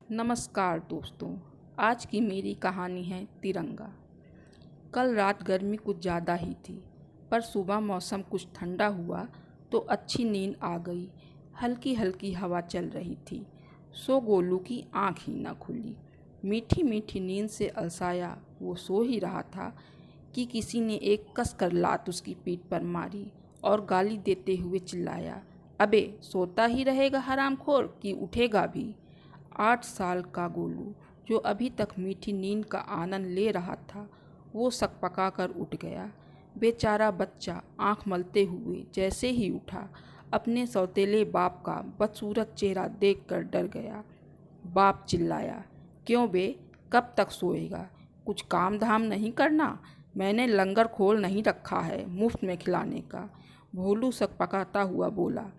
नमस्कार दोस्तों। आज की मेरी कहानी है तिरंगा। कल रात गर्मी कुछ ज़्यादा ही थी, पर सुबह मौसम कुछ ठंडा हुआ तो अच्छी नींद आ गई। हल्की हल्की हवा चल रही थी, सो गोलू की आँख ही न खुली। मीठी मीठी नींद से अलसाया वो सो ही रहा था कि किसी ने एक कसकर लात उसकी पीठ पर मारी और गाली देते हुए चिल्लाया, अबे सोता ही रहेगा हरामखोर कि उठेगा भी। 8 साल का गोलू, जो अभी तक मीठी नींद का आनंद ले रहा था, वो सकपका कर उठ गया। बेचारा बच्चा आंख मलते हुए जैसे ही उठा, अपने सौतेले बाप का बदसूरत चेहरा देखकर डर गया। बाप चिल्लाया, क्यों बे, कब तक सोएगा? कुछ काम धाम नहीं करना? मैंने लंगर खोल नहीं रखा है मुफ्त में खिलाने का। भोलू सकपकाता हुआ बोला,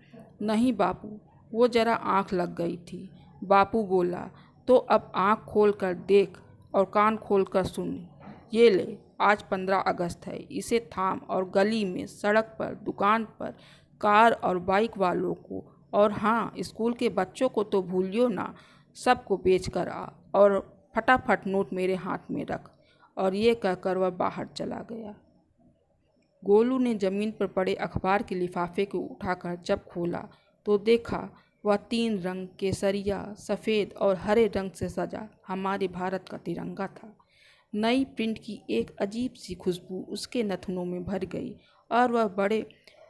नहीं बापू, वो जरा आंख लग गई थी। बापू बोला, तो अब आँख खोल कर देख और कान खोल कर सुन। ये ले, आज 15 अगस्त है, इसे थाम और गली में, सड़क पर, दुकान पर, कार और बाइक वालों को, और हाँ, स्कूल के बच्चों को तो भूलियो ना, सबको बेच कर आ और फटाफट नोट मेरे हाथ में रख। और ये कहकर वह बाहर चला गया। गोलू ने जमीन पर पड़े अखबार के लिफाफे को उठाकर जब खोला तो देखा वह 3 रंग, केसरिया, सफ़ेद और हरे रंग से सजा हमारे भारत का तिरंगा था। नई प्रिंट की एक अजीब सी खुशबू उसके नथुनों में भर गई और वह बड़े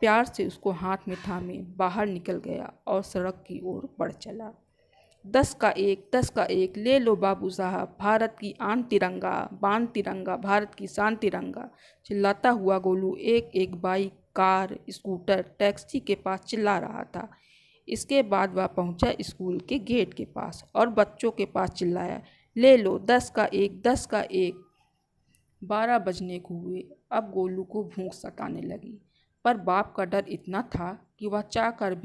प्यार से उसको हाथ में थामे बाहर निकल गया और सड़क की ओर बढ़ चला। 10 का एक, 10 का एक, ले लो बाबू साहब, भारत की आन तिरंगा, बान तिरंगा, भारत की शान तिरंगा। चिल्लाता हुआ गोलू एक एक बाइक, कार, स्कूटर, टैक्सी के पास चिल्ला रहा था। इसके बाद वह पहुंचा स्कूल के गेट के पास और बच्चों के पास चिल्लाया, ले लो 10 का एक, 10 का एक। 12 बजने को हुए। अब गोलू को भूख सताने लगी, पर बाप का डर इतना था कि वह चाह कर भी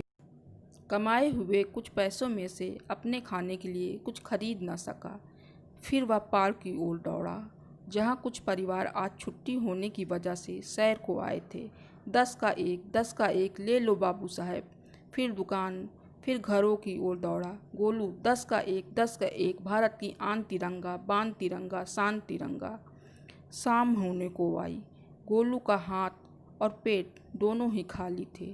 कमाए हुए कुछ पैसों में से अपने खाने के लिए कुछ खरीद न सका। फिर वह पार्क की ओर दौड़ा, जहाँ कुछ परिवार आज छुट्टी होने की वजह से सैर को आए थे। 10 का एक, 10 का एक, ले लो बाबू साहब। फिर दुकान, फिर घरों की ओर दौड़ा गोलू, 10 का एक, 10 का एक, भारत की आन तिरंगा, बान तिरंगा, शान तिरंगा। शाम होने को आई। गोलू का हाथ और पेट दोनों ही खाली थे।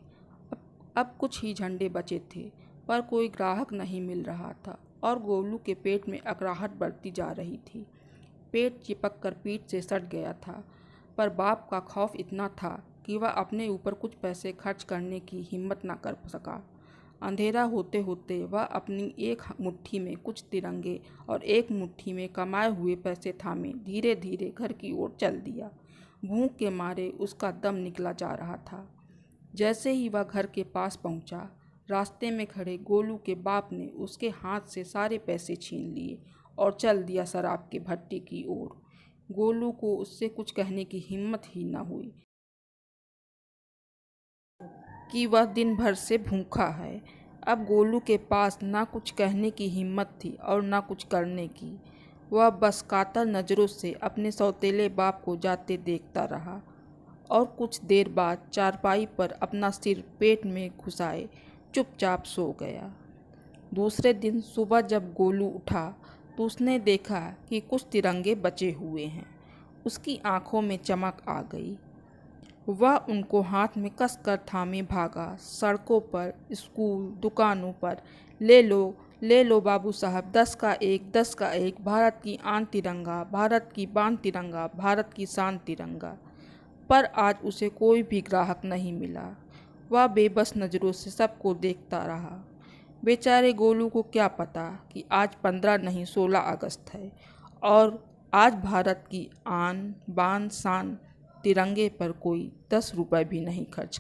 अब कुछ ही झंडे बचे थे, पर कोई ग्राहक नहीं मिल रहा था और गोलू के पेट में अकड़ाहट बढ़ती जा रही थी। पेट चिपक कर पीठ से सट गया था, पर बाप का खौफ इतना था कि वह अपने ऊपर कुछ पैसे खर्च करने की हिम्मत न कर सका। अंधेरा होते होते वह अपनी एक मुट्ठी में कुछ तिरंगे और एक मुट्ठी में कमाए हुए पैसे थामे धीरे धीरे घर की ओर चल दिया। भूख के मारे उसका दम निकला जा रहा था। जैसे ही वह घर के पास पहुंचा, रास्ते में खड़े गोलू के बाप ने उसके हाथ से सारे पैसे छीन लिए और चल दिया शराब के भट्टी की ओर। गोलू को उससे कुछ कहने की हिम्मत ही न हुई कि वह दिन भर से भूखा है। अब गोलू के पास ना कुछ कहने की हिम्मत थी और ना कुछ करने की। वह बस कातर नज़रों से अपने सौतेले बाप को जाते देखता रहा और कुछ देर बाद चारपाई पर अपना सिर पेट में घुसाए चुपचाप सो गया। दूसरे दिन सुबह जब गोलू उठा तो उसने देखा कि कुछ तिरंगे बचे हुए हैं। उसकी आंखों में चमक आ गई। वह उनको हाथ में कस कर थामे भागा। सड़कों पर, स्कूल, दुकानों पर, ले लो बाबू साहब, 10 का एक, 10 का एक, भारत की आन तिरंगा, भारत की बान तिरंगा, भारत की शान तिरंगा। पर आज उसे कोई भी ग्राहक नहीं मिला। वह बेबस नज़रों से सबको देखता रहा। बेचारे गोलू को क्या पता कि आज 15 नहीं 16 अगस्त है और आज भारत की आन बान शान तिरंगे पर कोई 10 रुपए भी नहीं खर्च